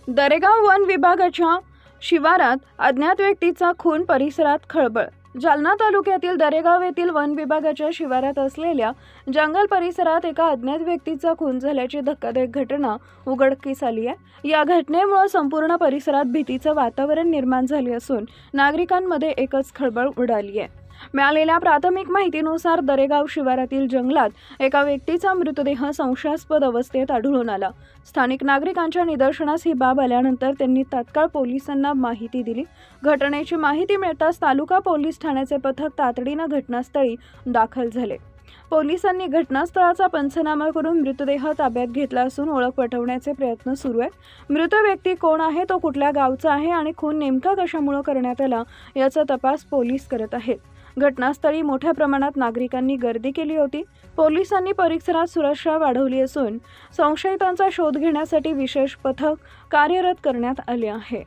Daregaon one विभागाच्या शिवारात अज्ञात व्यक्तीचा खून, परिसरात खळबळ। जालना तालुक्यातील दरेगाव येथील वन विभागाच्या शिवारात असलेल्या जंगल परिसरात एका अज्ञात व्यक्तीचा खून झाल्याची धक्कादायक घटना उघडकीस आली आहे। या घटनेमुळे संपूर्ण परिसरात भीतीचं वातावरण निर्माण झाले असून नागरिकांमध्ये एकच खळबळ उडाली आहे। मिळालेल्या प्राथमिक माहितीनुसार दरेगाव शिवारातील जंगलात एका व्यक्तीचा मृतदेह संशयास्पद अवस्थेत आढळून आला। स्थानिक नागरिकांच्या निदर्शनास ही बाब आल्यानंतर त्यांनी तात्काळ पोलिसांना माहिती दिली। घटनेची माहिती मिळताच तालुका पोलीस ठाण्याचे पथक तातडीने घटनास्थळी दाखल झाले। पोलिसांनी घटनास्थळाचा पंचनामा करून मृतदेह ताब्यात घेतला असून ओळख पटवण्याचे प्रयत्न सुरू आहेत। मृत व्यक्ती कोण आहे, तो कुठल्या गावचा आहे आणि खून नेमका कशामुळे करण्यात आला याचा तपास पोलीस करत आहेत। घटनास्थळी मोठ्या प्रमाणात नागरिकांनी गर्दी केली होती। पोलिसांनी परिसरात सुरक्षा वाढवली असून संशयितांचा शोध घेण्यासाठी विशेष पथक कार्यरत करण्यात आले आहे।